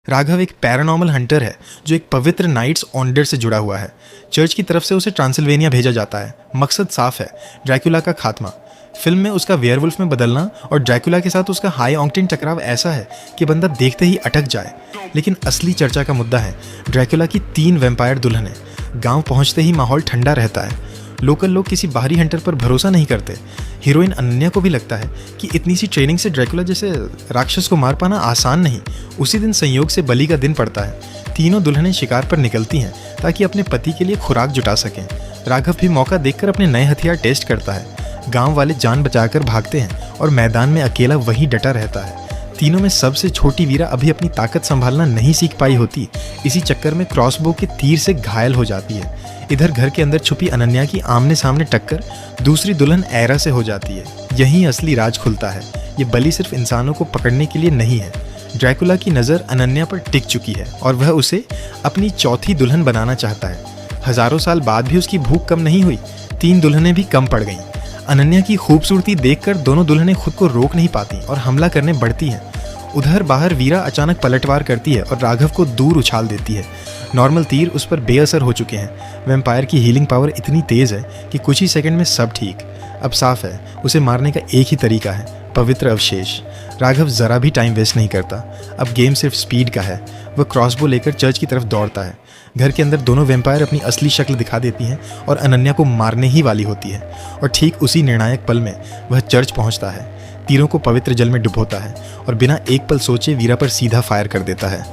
राघव एक paranormal Hunter है जो एक पवित्र नाइट्स ऑर्डर से जुड़ा हुआ है। चर्च की तरफ से उसे ट्रांसिल्वेनिया भेजा जाता है। मकसद साफ है, ड्रैकुला का खात्मा। फिल्म में उसका वेयरवुल्फ में बदलना और ड्रैकुला के साथ उसका हाई ऑक्टेन टकराव ऐसा है कि बंदा देखते ही अटक जाए। लेकिन असली चर्चा का मुद्दा है ड्रैकुला की 3 वैम्पायर दुल्हनें। गांव पहुंचते ही माहौल ठंडा रहता है। लोकल लोग किसी बाहरी हंटर पर भरोसा नहीं करते। हीरोइन अनन्या को भी लगता है कि इतनी सी ट्रेनिंग से ड्रैकुला जैसे राक्षस को मार पाना आसान नहीं। उसी दिन संयोग से बलि का दिन पड़ता है। तीनों दुल्हनें शिकार पर निकलती हैं ताकि अपने पति के लिए खुराक जुटा सकें। राघव भी मौका देखकर अपने नए हथियार टेस्ट करता है। गांव वाले जान बचाकर भागते हैं और मैदान में अकेला वहीं डटा रहता है। तीनों में सबसे छोटी वीरा अभी अपनी ताकत संभालना नहीं सीख पाई होती। इसी चक्कर में क्रॉसबो के तीर से घायल हो जाती है। इधर घर के अंदर छुपी अनन्या की आमने सामने टक्कर दूसरी दुल्हन ऐरा से हो जाती है। यहीं असली राज खुलता है। ये बलि सिर्फ इंसानों को पकड़ने के लिए नहीं है। ड्रैकुला की नज़र अनन्या पर टिक चुकी है और वह उसे अपनी चौथी दुल्हन बनाना चाहता है। हजारों साल बाद भी उसकी भूख कम नहीं हुई। 3 दुल्हनें भी कम पड़ गईं। अनन्या की खूबसूरती देखकर दोनों दुल्हनें खुद को रोक नहीं पाती और हमला करने बढ़ती हैं। उधर बाहर वीरा अचानक पलटवार करती है और राघव को दूर उछाल देती है। नॉर्मल तीर उस पर बेअसर हो चुके हैं। वैम्पायर की हीलिंग पावर इतनी तेज़ है कि कुछ ही सेकंड में सब ठीक। अब साफ है उसे मारने का एक ही तरीका है, पवित्र अवशेष। राघव ज़रा भी टाइम वेस्ट नहीं करता। अब गेम सिर्फ स्पीड का है। वह क्रॉसबो लेकर चर्च की तरफ दौड़ता है। घर के अंदर दोनों वैम्पायर अपनी असली शक्ल दिखा देती हैं और अनन्या को मारने ही वाली होती है। और ठीक उसी निर्णायक पल में वह चर्च पहुंचता है, तीरों को पवित्र जल में डुबोता है और बिना एक पल सोचे वीरा पर सीधा फायर कर देता है।